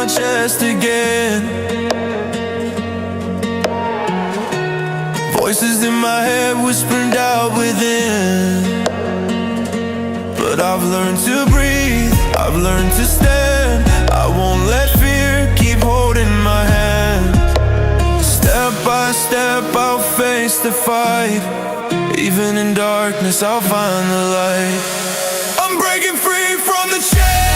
my chest again. Voices in my head whispering doubt within. But I've learned to breathe, I've learned to stand. I won't let fear keep holding my hand. Step by step I'll face the fight. Even in darkness I'll find the light. I'm breaking free from the chains.